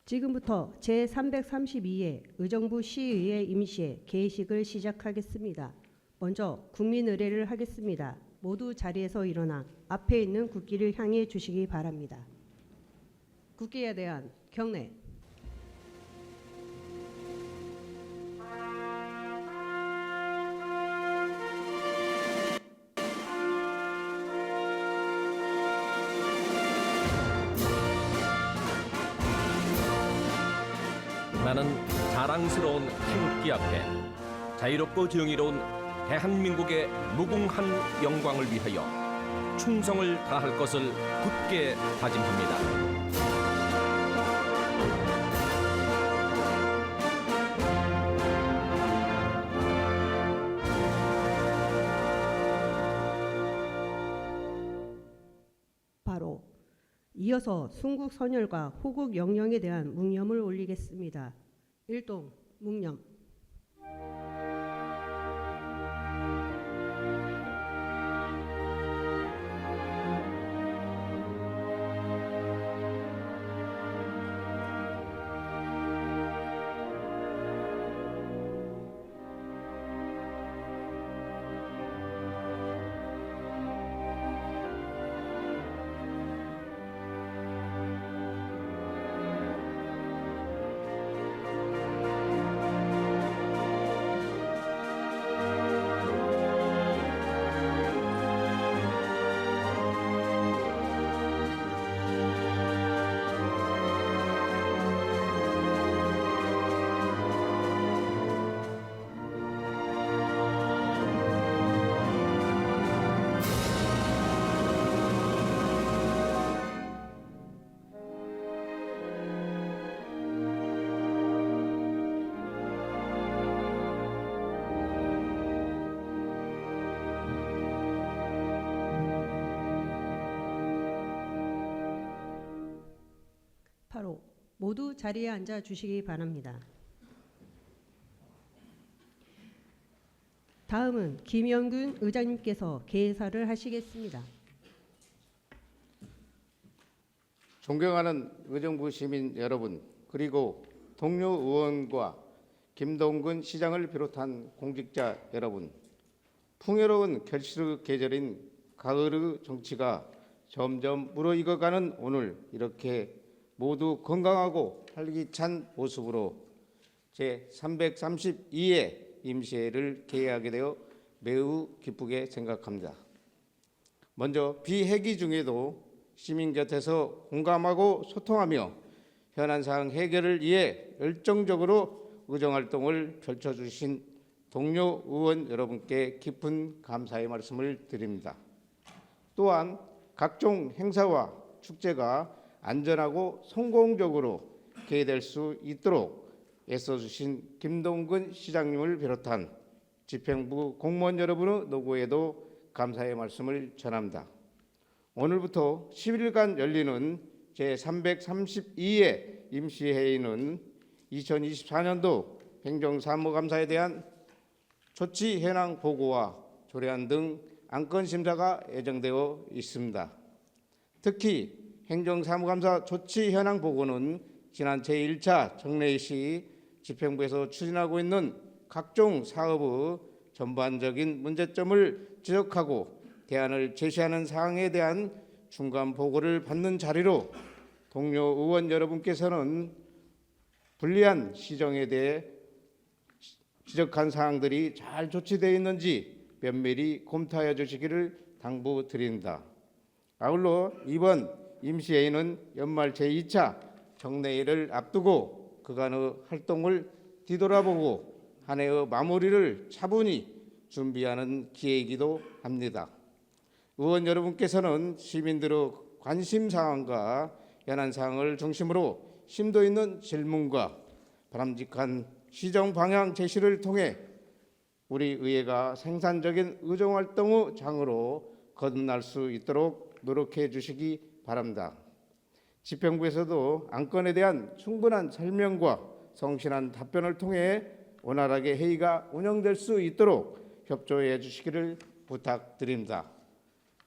지금부터 제332회 의정부 시의회 임시회 개회식을 시작하겠습니다. 먼저 국민의례를 하겠습니다. 모두 자리에서 일어나 앞에 있는 국기를 향해 주시기 바랍니다. 국기에 대한 경례. 나는 자랑스러운 태극기 앞에 자유롭고 정의로운 대한민국의 무궁한 영광을 위하여 충성을 다할 것을 굳게 다짐합니다. 바로 이어서 순국 선열과 호국 영령에 대한 묵념을 올리겠습니다. 일동 묵념. 바로 모두 자리에 앉아 주시기 바랍니다. 다음은 김영균 의장님께서 개사를 하시겠습니다. 존경하는 의정부 시민 여러분, 그리고 동료 의원과 김동근 시장을 비롯한 공직자 여러분, 풍요로운 결실의 계절인 가을의 정치가 점점 무르익어가는 오늘, 이렇게 모두 건강하고 활기찬 모습으로 제332회 임시회를 개회하게 되어 매우 기쁘게 생각합니다. 먼저 비회기 중에도 시민 곁에서 공감하고 소통하며 현안 사항 해결을 위해 열정적으로 의정활동을 펼쳐주신 동료 의원 여러분께 깊은 감사의 말씀을 드립니다. 또한 각종 행사와 축제가 안전하고 성공적으로 개최될 수 있도록 애써주신 김동근 시장님을 비롯한 집행부 공무원 여러분의 노고에도 감사의 말씀을 전합니다. 오늘부터 10일간 열리는 제332회 임시회의는 2024년도 행정사무감사에 대한 조치 현황 보고와 조례안 등 안건 심사가 예정되어 있습니다. 특히 행정사무감사 조치 현황 보고는 지난 제1차 정례 시 집행부에서 추진하고 있는 각종 사업의 전반적인 문제점을 지적하고 대안을 제시하는 사항에 대한 중간 보고를 받는 자리로, 동료 의원 여러분께서는 불리한 시정에 대해 지적한 사항들이 잘 조치되어 있는지 면밀히 검토하여 주시기를 당부드립니다. 아울러 이번 임시회의는 연말 제2차 정례회를 앞두고 그간의 활동을 뒤돌아보고 한 해의 마무리를 차분히 준비하는 기회이기도 합니다. 의원 여러분께서는 시민들의 관심사항과 현안사항을 중심으로 심도 있는 질문과 바람직한 시정 방향 제시를 통해 우리 의회가 생산적인 의정활동의 장으로 거듭날 수 있도록 노력해 주시기 바랍니다. 집행부에서도 안건에 대한 충분한 설명과 성실한 답변을 통해 원활하게 회의가 운영될 수 있도록 협조해 주시기를 부탁드립니다.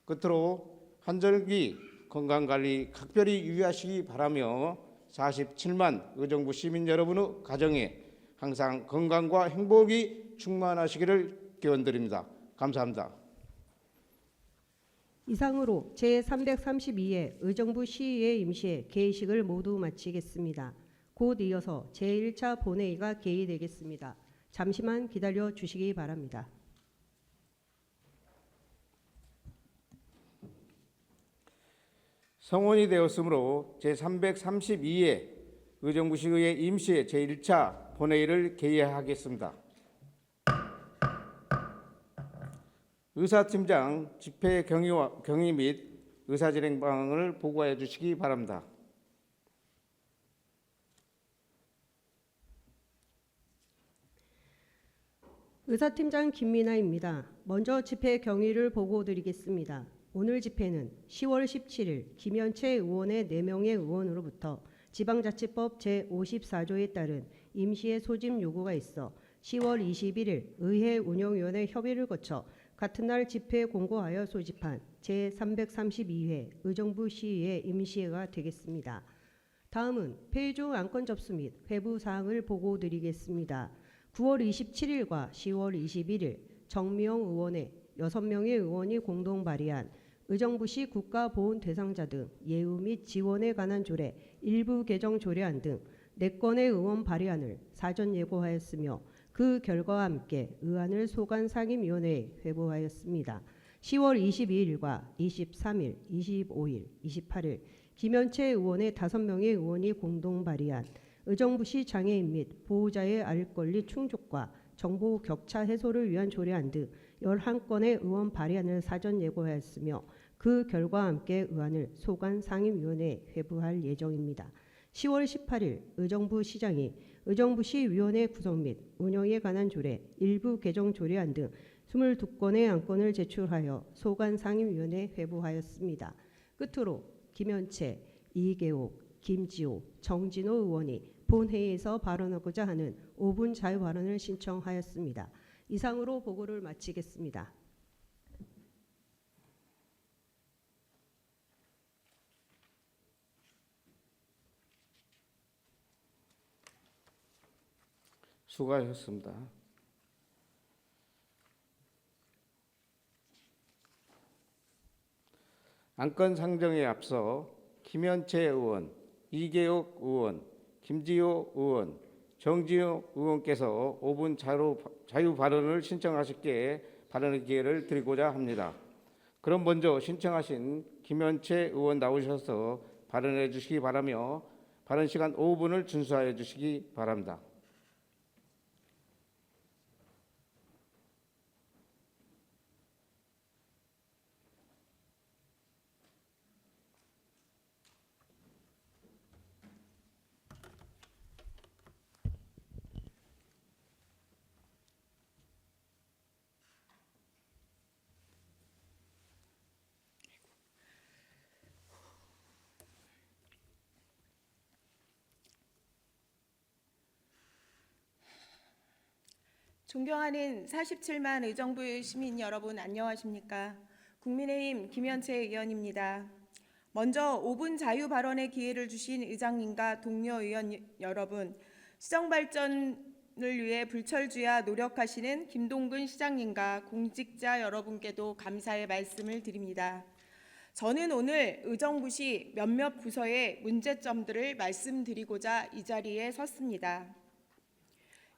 끝으로 한절기 건강관리 각별히 유의하시기 바라며 47만 의정부 시민 여러분의 가정에 항상 건강과 행복이 충만하시기를 기원드립니다. 감사합니다. 이상으로 제332회 의정부 시의회 임시회 개의식을 모두 마치겠습니다. 곧 이어서 제1차 본회의가 개의되겠습니다. 잠시만 기다려 주시기 바랍니다. 성원이 되었으므로 제332회 의정부 시의회 임시회 제1차 본회의를 개의하겠습니다. 의사팀장 집회 경위 및 의사진행 방안을 보고해 주시기 바랍니다. 의사팀장 김민아입니다. 먼저 집회 경위를 보고드리겠습니다. 오늘 집회는 10월 17일 김현채 의원의 4명의 의원으로부터 지방자치법 제54조에 따른 임시회 소집 요구가 있어 10월 21일 의회 운영위원회 협의를 거쳐 같은 날 집회 공고하여 소집한 제332회 의정부 시의회 임시회가 되겠습니다. 다음은 회의 중 안건 접수 및 회부 사항을 보고드리겠습니다. 9월 27일과 10월 21일 정미영 의원의 6명의 의원이 공동 발의한 의정부시 국가보훈 대상자 등 예우 및 지원에 관한 조례 일부 개정 조례안 등 4건의 의원 발의안을 사전 예고하였으며 그 결과와 함께 의안을 소관 상임위원회에 회부하였습니다. 10월 22일과 23일, 25일, 28일 김현채 의원의 5명의 의원이 공동 발의한 의정부시 장애인 및 보호자의 알 권리 충족과 정보 격차 해소를 위한 조례안 등 11건의 의원 발의안을 사전 예고하였으며 그 결과와 함께 의안을 소관 상임위원회에 회부할 예정입니다. 10월 18일 의정부 시장이 의정부시 위원회 구성 및 운영에 관한 조례, 일부 개정 조례안 등 22건의 안건을 제출하여 소관 상임위원회에 회부하였습니다. 끝으로 김현채, 이계옥, 김지호, 정진호 의원이 본회의에서 발언하고자 하는 5분 자유 발언을 신청하였습니다. 이상으로 보고를 마치겠습니다. 수고하셨습니다. 안건 상정에 앞서 김현채 의원, 이계옥 의원, 김지호 의원, 정진호 의원께서 5분 자유 발언을 신청하셨기에 발언의 기회를 드리고자 합니다. 그럼 먼저 신청하신 김현채 의원 나오셔서 발언해 주시기 바라며 발언 시간 5분을 준수하여 주시기 바랍니다. 존경하는 47만 의정부 시민 여러분 안녕하십니까? 국민의힘 김현채 의원입니다. 먼저 5분 자유 발언의 기회를 주신 의장님과 동료 의원 여러분, 시정 발전을 위해 불철주야 노력하시는 김동근 시장님과 공직자 여러분께도 감사의 말씀을 드립니다. 저는 오늘 의정부시 몇몇 부서의 문제점들을 말씀드리고자 이 자리에 섰습니다.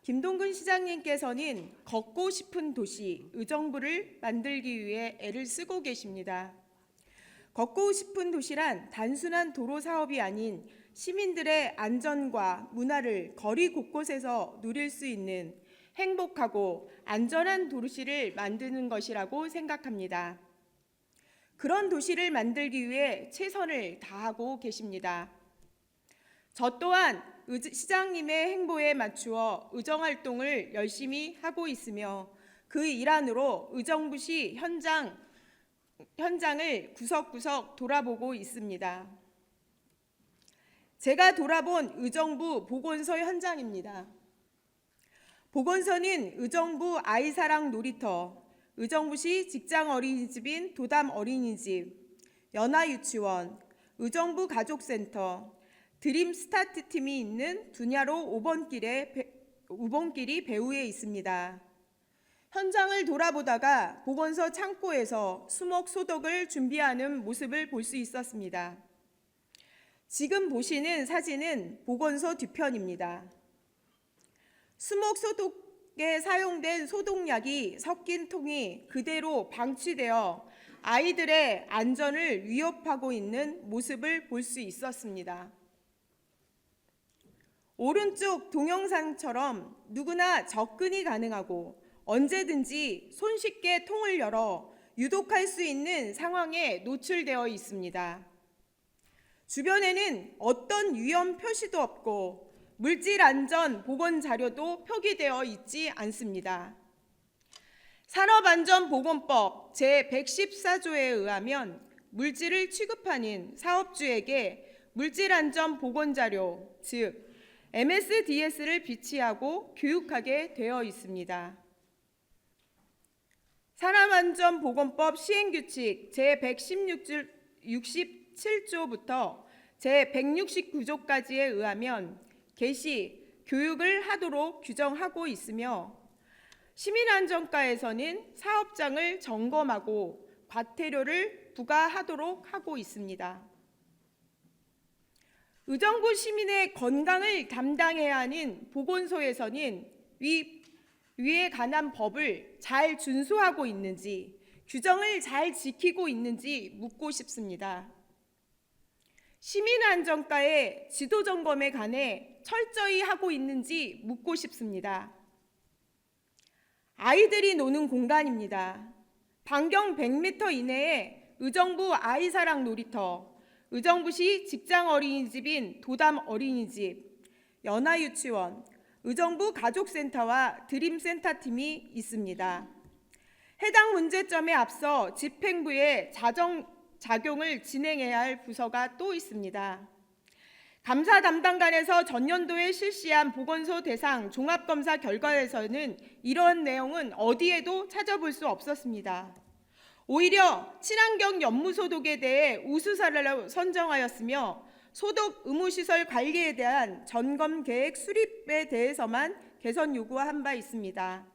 김동근 시장님께서는 걷고 싶은 도시 의정부를 만들기 위해 애를 쓰고 계십니다. 걷고 싶은 도시란 단순한 도로 사업이 아닌 시민들의 안전과 문화를 거리 곳곳에서 누릴 수 있는 행복하고 안전한 도시를 만드는 것이라고 생각합니다. 그런 도시를 만들기 위해 최선을 다하고 계십니다. 저 또한 시장님의 행보에 맞추어 의정활동을 열심히 하고 있으며 그 일환으로 의정부시 현장을 구석구석 돌아보고 있습니다. 제가 돌아본 의정부 보건소 현장입니다. 보건소는 의정부 아이사랑 놀이터, 의정부시 직장 어린이집인 도담 어린이집, 연화유치원, 의정부 가족센터, 드림 스타트 팀이 있는 두냐로 5번길이 배후에 있습니다. 현장을 돌아보다가 보건소 창고에서 수목 소독을 준비하는 모습을 볼 수 있었습니다. 지금 보시는 사진은 보건소 뒤편입니다. 수목 소독에 사용된 소독약이 섞인 통이 그대로 방치되어 아이들의 안전을 위협하고 있는 모습을 볼 수 있었습니다. 오른쪽 동영상처럼 누구나 접근이 가능하고 언제든지 손쉽게 통을 열어 유독할 수 있는 상황에 노출되어 있습니다. 주변에는 어떤 위험 표시도 없고 물질안전 보건 자료도 표기되어 있지 않습니다. 산업안전보건법 제114조에 의하면 물질을 취급하는 사업주에게 물질안전보건자료, 즉 MSDS를 비치하고 교육하게 되어 있습니다. 산업안전보건법 시행규칙 제167조부터 제169조까지에 의하면 개시, 교육을 하도록 규정하고 있으며 시민안전과에서는 사업장을 점검하고 과태료를 부과하도록 하고 있습니다. 의정부 시민의 건강을 담당해야 하는 보건소에서는 위에 관한 법을 잘 준수하고 있는지, 규정을 잘 지키고 있는지 묻고 싶습니다. 시민안전과의 지도점검에 관해 철저히 하고 있는지 묻고 싶습니다. 아이들이 노는 공간입니다. 반경 100m 이내에 의정부 아이사랑 놀이터, 의정부시 직장어린이집인 도담어린이집, 연화유치원, 의정부 가족센터와 드림센터팀이 있습니다. 해당 문제점에 앞서 집행부의 작용을 진행해야 할 부서가 또 있습니다. 감사 담당관에서 전년도에 실시한 보건소 대상 종합검사 결과에서는 이러한 내용은 어디에도 찾아볼 수 없었습니다. 오히려 친환경 연무소독에 대해 우수사례로 선정하였으며 소독 의무시설 관리에 대한 점검 계획 수립에 대해서만 개선 요구한 바 있습니다.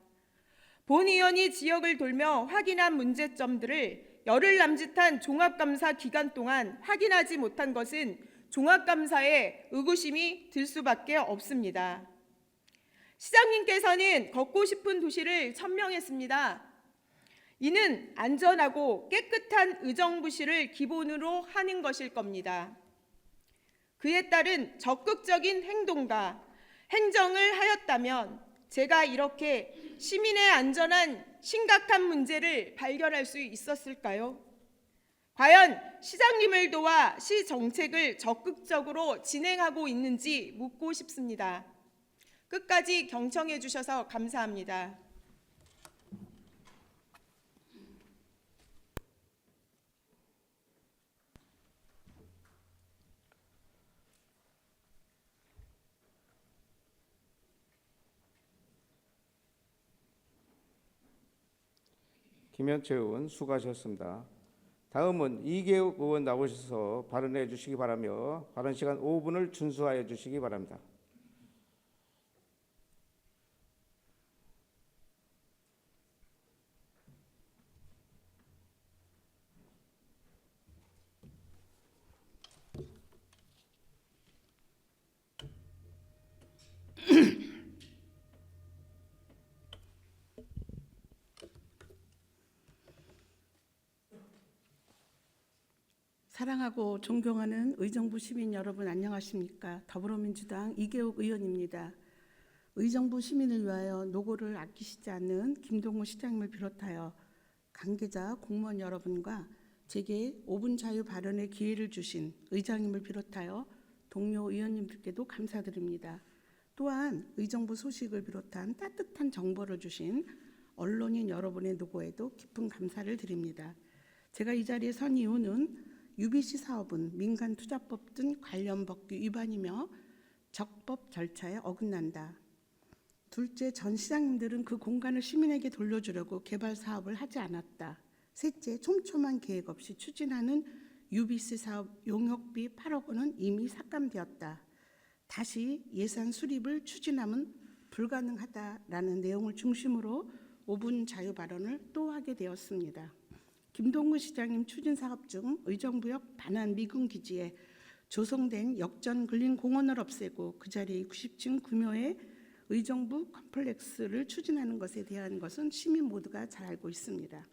본 의원이 지역을 돌며 확인한 문제점들을 열흘 남짓한 종합감사 기간 동안 확인하지 못한 것은 종합감사에 의구심이 들 수밖에 없습니다. 시장님께서는 걷고 싶은 도시를 천명했습니다. 이는 안전하고 깨끗한 의정부시를 기본으로 하는 것일 겁니다. 그에 따른 적극적인 행동과 행정을 하였다면 제가 이렇게 시민의 안전한 심각한 문제를 발견할 수 있었을까요? 과연 시장님을 도와 시 정책을 적극적으로 진행하고 있는지 묻고 싶습니다. 끝까지 경청해 주셔서 감사합니다. 김현채 의원 수고하셨습니다. 다음은 이계욱 의원 나오셔서 발언해 주시기 바라며 발언 시간 5분을 준수하여 주시기 바랍니다. 사랑하고 존경하는 의정부 시민 여러분 안녕하십니까? 더불어민주당 이계욱 의원입니다. 의정부 시민을 위하여 노고를 아끼시지 않는 김동우 시장님을 비롯하여 관계자 공무원 여러분과 제게 5분 자유 발언의 기회를 주신 의장님을 비롯하여 동료 의원님들께도 감사드립니다. 또한 의정부 소식을 비롯한 따뜻한 정보를 주신 언론인 여러분의 노고에도 깊은 감사를 드립니다. 제가 이 자리에 선 이유는 UBC 사업은 민간투자법 등 관련 법규 위반이며 적법 절차에 어긋난다. 둘째, 전 시장님들은 그 공간을 시민에게 돌려주려고 개발 사업을 하지 않았다. 셋째, 촘촘한 계획 없이 추진하는 UBC 사업 용역비 8억 원은 이미 삭감되었다. 다시 예산 수립을 추진하면 불가능하다라는 내용을 중심으로 5분 자유 발언을 또 하게 되었습니다. 김동구 시장님 추진 사업 중 의정부역 반환 미군 기지에 조성된 역전 근린 공원을 없애고 그 자리에 90층 규모의 의정부 컴플렉스를 추진하는 것에 대한 것은 시민 모두가 잘 알고 있습니다.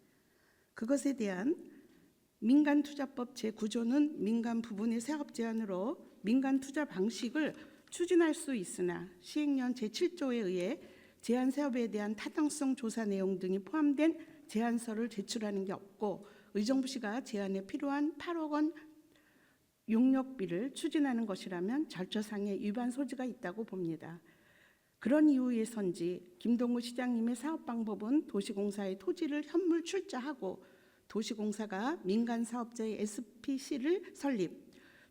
그것에 대한 민간투자법 제9조는 민간 부분의 사업 제한으로 민간 투자 방식을 추진할 수 있으나 시행령 제7조에 의해 제한 사업에 대한 타당성 조사 내용 등이 포함된 제안서를 제출하는 게 없고 의정부시가 제안에 필요한 8억 원 용역비를 추진하는 것이라면 절차상의 위반 소지가 있다고 봅니다. 그런 이유에선지 김동구 시장님의 사업 방법은 도시공사의 토지를 현물 출자하고 도시공사가 민간 사업자의 SPC를 설립,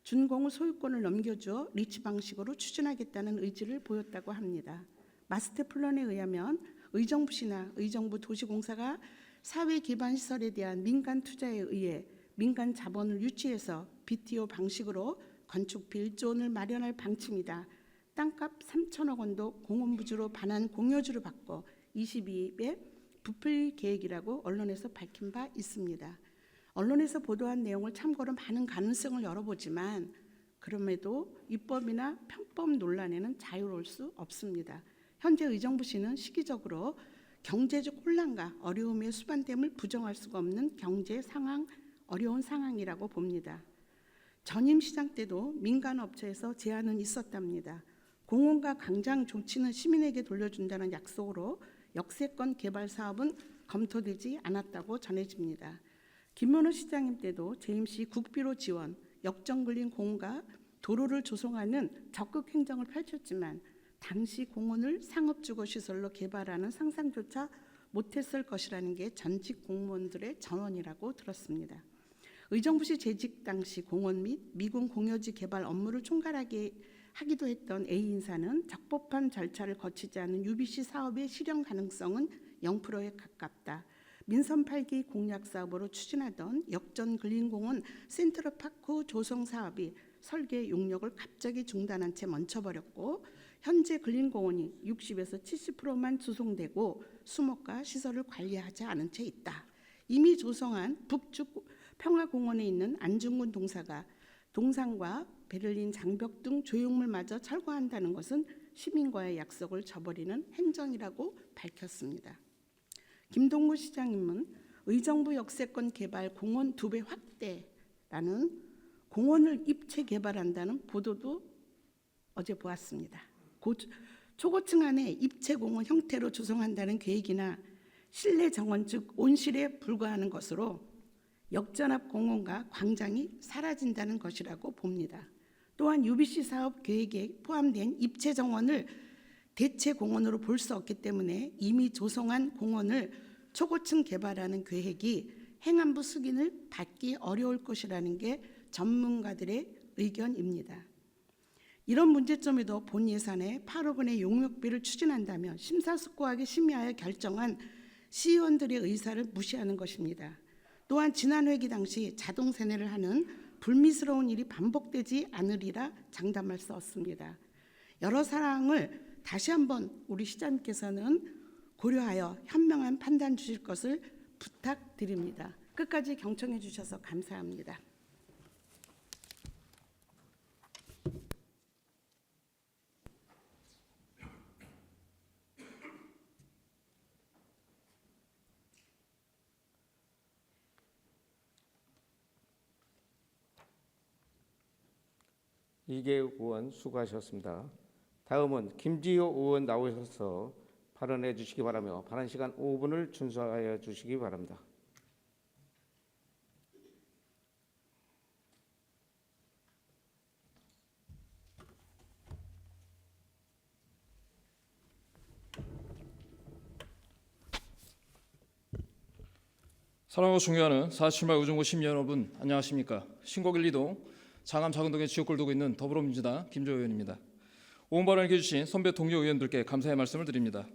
준공을 소유권을 넘겨주어 리츠 방식으로 추진하겠다는 의지를 보였다고 합니다. 마스터 플랜에 의하면 의정부시나 의정부 도시공사가 사회 기반 시설에 대한 민간 투자에 의해 민간 자본을 유치해서 BTO 방식으로 건축비 1조 원을 마련할 방침이다. 땅값 3천억 원도 공원부지로 반환 공여주를 받고 22에 부풀 계획이라고 언론에서 밝힌 바 있습니다. 언론에서 보도한 내용을 참고로 많은 가능성을 열어보지만 그럼에도 입법이나 편법 논란에는 자유로울 수 없습니다. 현재 의정부시는 시기적으로 경제적 혼란과 어려움에 수반됨을 부정할 수가 없는 경제 상황, 어려운 상황이라고 봅니다. 전임 시장 때도 민간 업체에서 제안은 있었답니다. 공원과 광장 조치는 시민에게 돌려준다는 약속으로 역세권 개발 사업은 검토되지 않았다고 전해집니다. 김문호 시장님 때도 재임 시 국비로 지원, 역전 근린 공원과 도로를 조성하는 적극 행정을 펼쳤지만 당시 공원을 상업주거시설로 개발하는 상상조차 못했을 것이라는 게 전직 공무원들의 전언이라고 들었습니다. 의정부시 재직 당시 공원 및 미군 공여지 개발 업무를 총괄하게 하기도 했던 A 인사는 적법한 절차를 거치지 않은 UBC 사업의 실현 가능성은 0%에 가깝다. 민선 8기 공약 사업으로 추진하던 역전 근린공원 센트럴파크 조성 사업이 설계 용역을 갑자기 중단한 채 멈춰버렸고 현재 근린공원이 60에서 70%만 조성되고 수목과 시설을 관리하지 않은 채 있다. 이미 조성한 북측 평화공원에 있는 안중근 동사가 동상과 베를린 장벽 등 조형물마저 철거한다는 것은 시민과의 약속을 저버리는 행정이라고 밝혔습니다. 김동구 시장님은 의정부 역세권 개발 공원 2배 확대라는 공원을 입체 개발한다는 보도도 어제 보았습니다. 초고층 안에 입체 공원 형태로 조성한다는 계획이나 실내 정원 즉 온실에 불과하는 것으로 역전압 공원과 광장이 사라진다는 것이라고 봅니다. 또한 UBC 사업 계획에 포함된 입체 정원을 대체 공원으로 볼 수 없기 때문에 이미 조성한 공원을 초고층 개발하는 계획이 행안부 승인을 받기 어려울 것이라는 게 전문가들의 의견입니다. 이런 문제점에도 본 예산에 8억 원의 용역비를 추진한다면 심사숙고하게 심의하여 결정한 시의원들의 의사를 무시하는 것입니다. 또한 지난 회기 당시 자동 세뇌를 하는 불미스러운 일이 반복되지 않으리라 장담할 수 없습니다. 여러 사항을 다시 한번 우리 시장님께서는 고려하여 현명한 판단 주실 것을 부탁드립니다. 끝까지 경청해 주셔서 감사합니다. 이계욱 의원 수고하셨습니다. 다음은 김지호 의원 나오셔서 발언해 주시기 바라며 발언 시간 5분을 준수하여 주시기 바랍니다. 사랑하고 존경하는 47말 의정부 시민 여러분, 안녕하십니까? 신곡 1, 2동 장암 작은동에 지역구를 두고 있는 더불어민주당 김조호 의원입니다. 오늘 발언을 해주신 선배 동료 의원들께 감사의 말씀을 드립니다.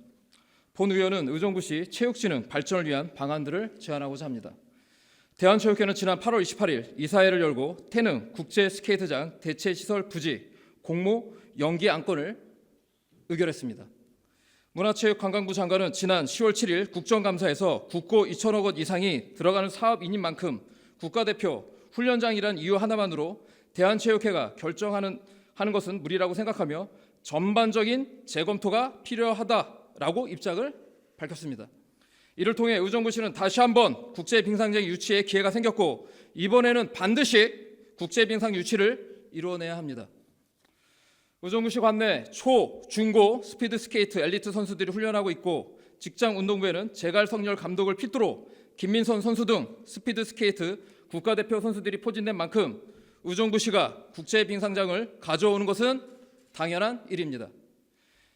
본 의원은 의정부시 체육진흥 발전을 위한 방안들을 제안하고자 합니다. 대한체육회는 지난 8월 28일 이사회를 열고 태릉 국제스케이트장 대체시설 부지 공모 연기 안건을 의결했습니다. 문화체육관광부 장관은 지난 10월 7일 국정감사에서 국고 2천억 원 이상이 들어가는 사업인인 만큼 국가대표 훈련장이란 이유 하나만으로 대한체육회가 결정하는 것은 무리라고 생각하며 전반적인 재검토가 필요하다라고 입장을 밝혔습니다. 이를 통해 의정부시는 다시 한번 국제빙상장 유치에 기회가 생겼고 이번에는 반드시 국제빙상 유치를 이루어내야 합니다. 의정부시 관내 초, 중고 스피드 스케이트 엘리트 선수들이 훈련하고 있고 직장운동부에는 제갈성렬 감독을 필두로 김민선 선수 등 스피드 스케이트 국가대표 선수들이 포진된 만큼 의정부시가 국제빙상장을 가져오는 것은 당연한 일입니다.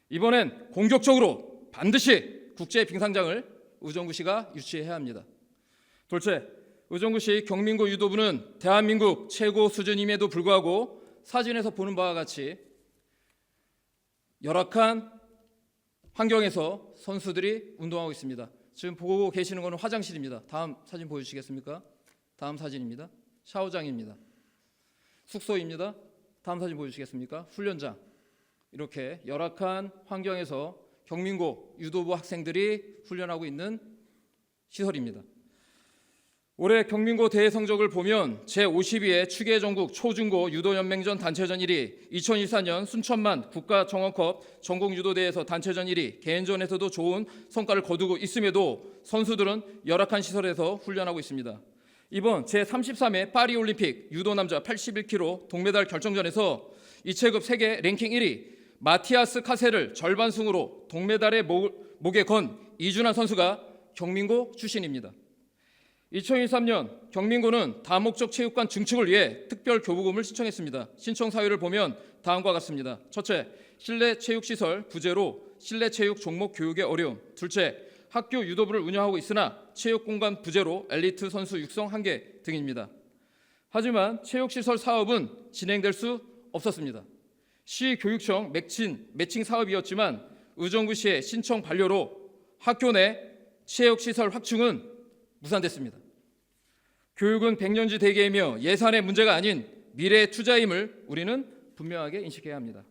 이번엔 공격적으로 반드시 국제빙상장을 의정부시가 유치해야 합니다. 둘째, 의정부시 경민고 유도부는 대한민국 최고 수준임에도 불구하고 사진에서 보는 바와 같이 열악한 환경에서 선수들이 운동하고 있습니다. 지금 보고 계시는 것은 화장실입니다. 다음 사진 보여주시겠습니까? 다음 사진입니다. 샤워장입니다. 숙소입니다. 다음 사진 보여주시겠습니까? 훈련장. 이렇게 열악한 환경에서 경민고 유도부 학생들이 훈련하고 있는 시설입니다. 올해 경민고 대회 성적을 보면 제52회 추계전국 초중고 유도연맹전 단체전 1위, 2024년 순천만 국가정원컵 전국유도대회에서 단체전 1위, 개인전에서도 좋은 성과를 거두고 있음에도 선수들은 열악한 시설에서 훈련하고 있습니다. 이번 제33회 파리올림픽 유도남자 81kg 동메달 결정전에서 이체급 세계 랭킹 1위 마티아스 카세를 절반승으로 동메달의 목에 건 이준환 선수가 경민고 출신입니다. 2023년 경민고는 다목적 체육관 증축을 위해 특별 교부금을 신청했습니다. 신청 사유를 보면 다음과 같습니다. 첫째, 실내 체육시설 부재로 실내 체육 종목 교육의 어려움. 둘째, 학교 유도부를 운영하고 있으나 체육공간 부재로 엘리트 선수 육성 한계 등입니다. 하지만 체육시설 사업은 진행될 수 없었습니다. 시교육청 매칭 사업이었지만 의정부시의 신청 반려로 학교 내 체육시설 확충은 무산됐습니다. 교육은 백년지 대계이며 예산의 문제가 아닌 미래의 투자임을 우리는 분명하게 인식해야 합니다.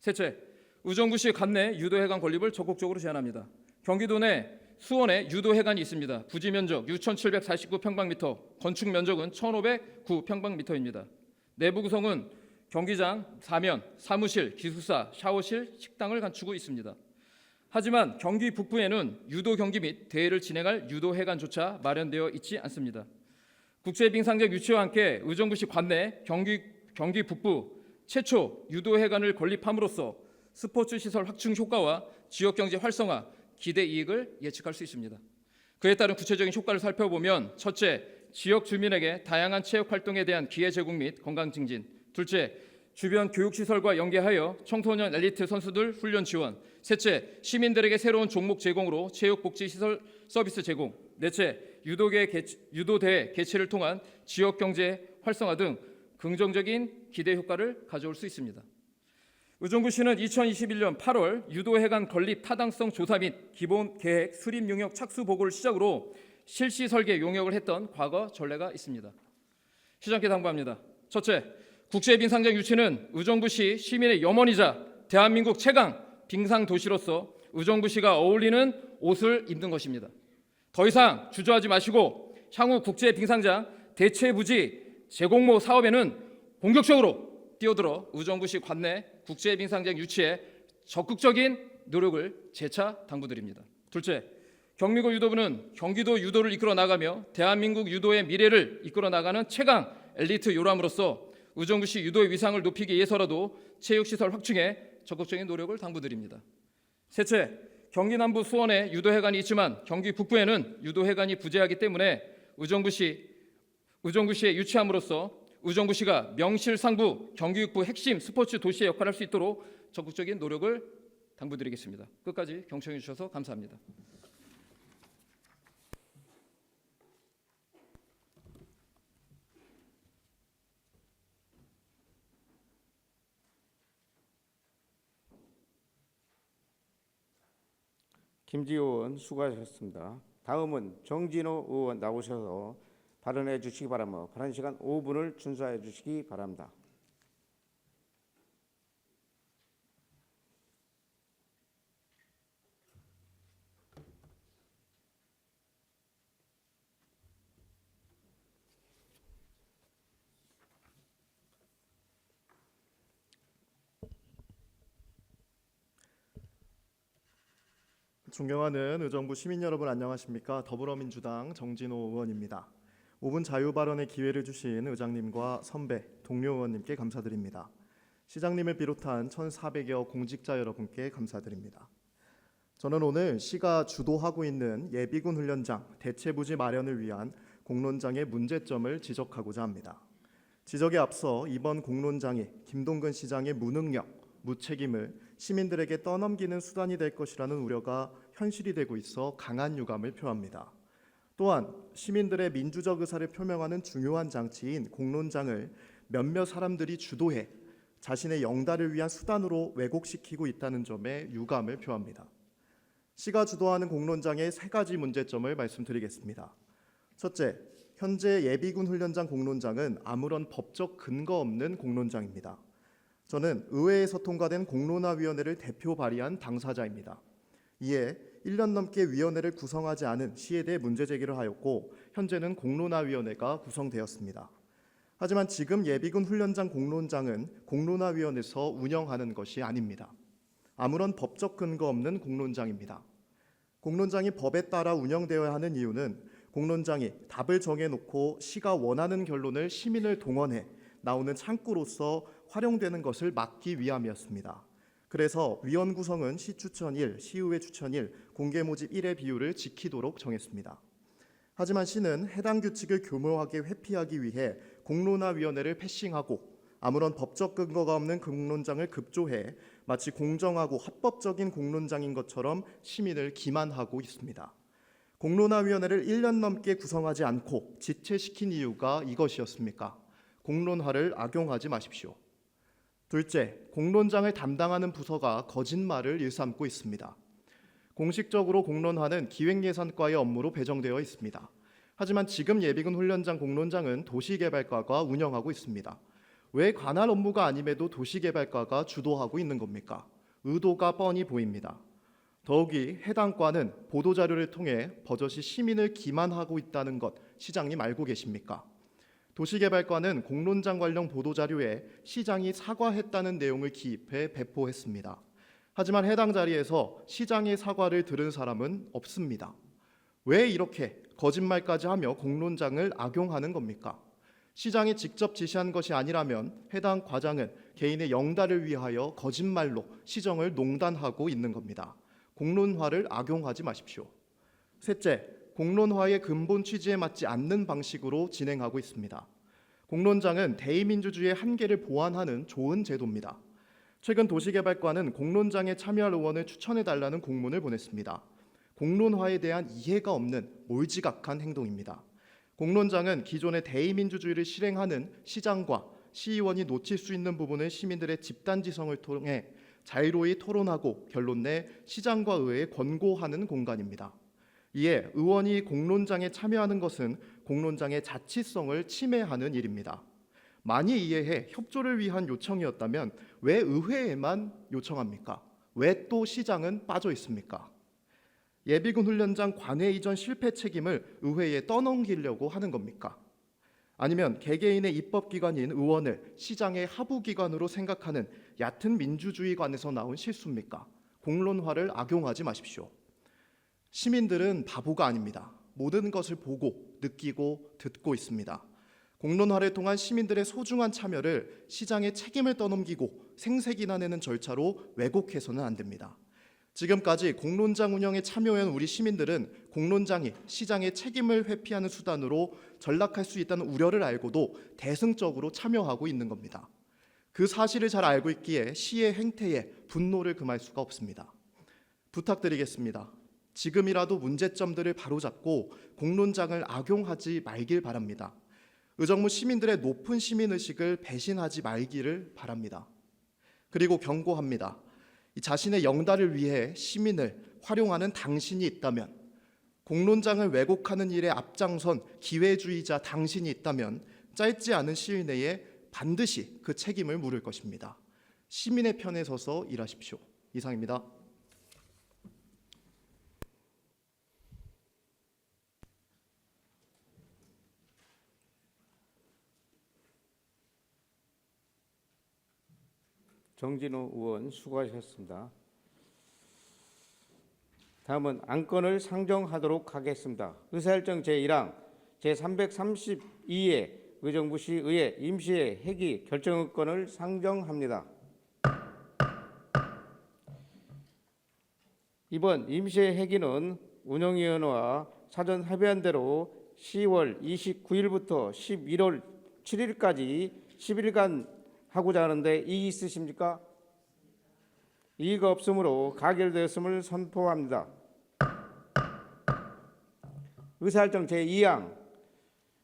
셋째, 의정부시 관내 유도회관 건립을 적극적으로 제한합니다. 경기도 내 수원에 유도회관이 있습니다. 부지 면적 6,749평방미터, 건축 면적은 1,509평방미터입니다. 내부 구성은 경기장, 사면, 사무실, 기숙사, 샤워실, 식당을 갖추고 있습니다. 하지만 경기 북부에는 유도 경기 및 대회를 진행할 유도회관조차 마련되어 있지 않습니다. 국제빙상장 유치와 함께 의정부시 관내 경기 북부 최초 유도회관을 건립함으로써 스포츠 시설 확충 효과와 지역경제 활성화, 기대 이익을 예측할 수 있습니다. 그에 따른 구체적인 효과를 살펴보면 첫째, 지역 주민에게 다양한 체육 활동에 대한 기회 제공 및 건강 증진. 둘째, 주변 교육시설과 연계하여 청소년 엘리트 선수들 훈련 지원. 셋째, 시민들에게 새로운 종목 제공으로 체육복지시설 서비스 제공. 넷째, 유도대회 개최를 통한 지역경제 활성화 등 긍정적인 기대 효과를 가져올 수 있습니다. 의정부시는 2021년 8월 유도회관 건립 타당성 조사 및 기본 계획 수립 용역 착수 보고를 시작으로 실시 설계 용역을 했던 과거 전례가 있습니다. 시장께 당부합니다. 첫째, 국제빙상장 유치는 의정부시 시민의 염원이자 대한민국 최강 빙상 도시로서 의정부시가 어울리는 옷을 입는 것입니다. 더 이상 주저하지 마시고 향후 국제빙상장 대체부지 재공모 사업에는 본격적으로 뛰어들어 의정부시 관내 국제빙상장 유치에 적극적인 노력을 재차 당부드립니다. 둘째, 경민고 유도부는 경기도 유도를 이끌어 나가며 대한민국 유도의 미래를 이끌어 나가는 최강 엘리트 요람으로서 의정부시 유도의 위상을 높이기 위해서라도 체육시설 확충에 적극적인 노력을 당부드립니다. 셋째, 경기 남부 수원에 유도회관이 있지만 경기 북부에는 유도회관이 부재하기 때문에 의정부시에 유치함으로써 의정부시가 명실상부 경기육부 핵심 스포츠 도시의 역할을 할 수 있도록 적극적인 노력을 당부드리겠습니다. 끝까지 경청해 주셔서 감사합니다. 김지호 의원 수고하셨습니다. 다음은 정진호 의원 나오셔서 발언해 주시기 바라며 발언 시간 5분을 준수하여 주시기 바랍니다. 존경하는 의정부 시민 여러분 안녕하십니까? 더불어민주당 정진호 의원입니다. 5분 자유 발언의 기회를 주신 의장님과 선배, 동료 의원님께 감사드립니다. 시장님을 비롯한 1,400여 공직자 여러분께 감사드립니다. 저는 오늘 시가 주도하고 있는 예비군 훈련장 대체부지 마련을 위한 공론장의 문제점을 지적하고자 합니다. 지적에 앞서 이번 공론장이 김동근 시장의 무능력, 무책임을 시민들에게 떠넘기는 수단이 될 것이라는 우려가 현실이 되고 있어 강한 유감을 표합니다. 또한 시민들의 민주적 의사를 표명하는 중요한 장치인 공론장을 몇몇 사람들이 주도해 자신의 영달을 위한 수단으로 왜곡시키고 있다는 점에 유감을 표합니다. 시가 주도하는 공론장의 3가지 문제점을 말씀드리겠습니다. 첫째, 현재 예비군 훈련장 공론장은 아무런 법적 근거 없는 공론장입니다. 저는 의회에서 통과된 공론화위원회를 대표 발의한 당사자입니다. 이에 1년 넘게 위원회를 구성하지 않은 시에 대해 문제 제기를 하였고 현재는 공론화위원회가 구성되었습니다. 하지만 지금 예비군 훈련장 공론장은 공론화위원회에서 운영하는 것이 아닙니다. 아무런 법적 근거 없는 공론장입니다. 공론장이 법에 따라 운영되어야 하는 이유는 공론장이 답을 정해놓고 시가 원하는 결론을 시민을 동원해 나오는 창구로서 활용되는 것을 막기 위함이었습니다. 그래서 위원 구성은 시 추천 1, 시의회 추천 1, 공개 모집 1의 비율을 지키도록 정했습니다. 하지만 시는 해당 규칙을 교묘하게 회피하기 위해 공론화위원회를 패싱하고 아무런 법적 근거가 없는 공론장을 급조해 마치 공정하고 합법적인 공론장인 것처럼 시민을 기만하고 있습니다. 공론화위원회를 1년 넘게 구성하지 않고 지체시킨 이유가 이것이었습니까? 공론화를 악용하지 마십시오. 둘째, 공론장을 담당하는 부서가 거짓말을 일삼고 있습니다. 공식적으로 공론화는 기획예산과의 업무로 배정되어 있습니다. 하지만 지금 예비군 훈련장 공론장은 도시개발과가 운영하고 있습니다. 왜 관할 업무가 아님에도 도시개발과가 주도하고 있는 겁니까? 의도가 뻔히 보입니다. 더욱이 해당 과는 보도자료를 통해 버젓이 시민을 기만하고 있다는 것 시장님 알고 계십니까? 도시개발과는 공론장 관련 보도자료에 시장이 사과했다는 내용을 기입해 배포했습니다. 하지만 해당 자리에서 시장의 사과를 들은 사람은 없습니다. 왜 이렇게 거짓말까지 하며 공론장을 악용하는 겁니까? 시장이 직접 지시한 것이 아니라면 해당 과장은 개인의 영달을 위하여 거짓말로 시정을 농단하고 있는 겁니다. 공론화를 악용하지 마십시오. 셋째, 공론화의 근본 취지에 맞지 않는 방식으로 진행하고 있습니다. 공론장은 대의민주주의의 한계를 보완하는 좋은 제도입니다. 최근 도시개발과는 공론장에 참여할 의원을 추천해달라는 공문을 보냈습니다. 공론화에 대한 이해가 없는 몰지각한 행동입니다. 공론장은 기존의 대의민주주의를 실행하는 시장과 시의원이 놓칠 수 있는 부분을 시민들의 집단지성을 통해 자유로이 토론하고 결론 내 시장과 의회에 권고하는 공간입니다. 이에 의원이 공론장에 참여하는 것은 공론장의 자치성을 침해하는 일입니다. 많이 이해해 협조를 위한 요청이었다면 왜 의회에만 요청합니까? 왜 또 시장은 빠져 있습니까? 예비군 훈련장 관회 이전 실패 책임을 의회에 떠넘기려고 하는 겁니까? 아니면 개개인의 입법기관인 의원을 시장의 하부기관으로 생각하는 얕은 민주주의관에서 나온 실수입니까? 공론화를 악용하지 마십시오. 시민들은 바보가 아닙니다. 모든 것을 보고 느끼고 듣고 있습니다. 공론화를 통한 시민들의 소중한 참여를 시장의 책임을 떠넘기고 생색이나 내는 절차로 왜곡해서는 안 됩니다. 지금까지 공론장 운영에 참여한 우리 시민들은 공론장이 시장의 책임을 회피하는 수단으로 전락할 수 있다는 우려를 알고도 대승적으로 참여하고 있는 겁니다. 그 사실을 잘 알고 있기에 시의 행태에 분노를 금할 수가 없습니다. 부탁드리겠습니다. 지금이라도 문제점들을 바로잡고 공론장을 악용하지 말길 바랍니다. 의정부 시민들의 높은 시민의식을 배신하지 말기를 바랍니다. 그리고 경고합니다. 자신의 영달을 위해 시민을 활용하는 당신이 있다면 공론장을 왜곡하는 일에 앞장선 기회주의자 당신이 있다면 짧지 않은 시일 내에 반드시 그 책임을 물을 것입니다. 시민의 편에 서서 일하십시오. 이상입니다. 정진호 의원 수고하셨습니다. 다음은 안건을 상정하도록 하겠습니다. 의사일정 제1항 제332의 의정부시 의회 임시회 회기 결정건을 상정합니다. 이번 임시회 회기는 운영위원회와 사전 합의한 대로 10월 29일부터 11월 7일까지 10일간 하고자 하는데 이의 있으십니까? 이의가 없으므로 가결되었음을 선포합니다. 의사일정 제2항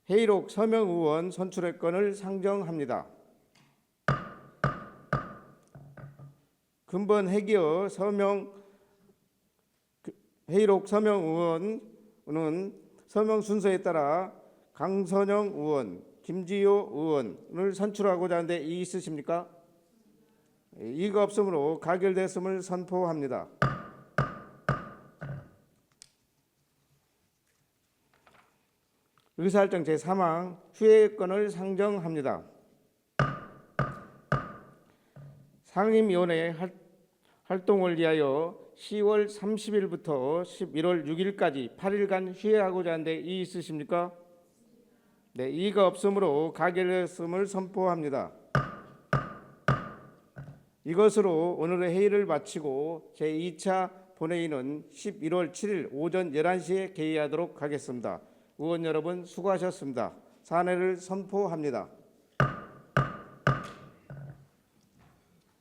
회의록 서명 의원 선출의 건을 상정합니다. 근본 회기의 회의록 서명 의원은 서명 순서에 따라 강선영 의원, 김지효 의원을 선출하고자 하는데 이의 있으십니까? 이의가 없으므로 가결됐음을 선포합니다. 의사일정 제3항 휴회건을 상정합니다. 상임위원회 활동을 위하여 10월 30일부터 11월 6일까지 8일간 휴회하고자 하는데 이의 있으십니까? 네, 이의가 없으므로 가결됐음을 선포합니다. 이것으로 오늘의 회의를 마치고 제2차 본회의는 11월 7일 오전 11시에 개의하도록 하겠습니다. 의원 여러분 수고하셨습니다. 사내를 선포합니다.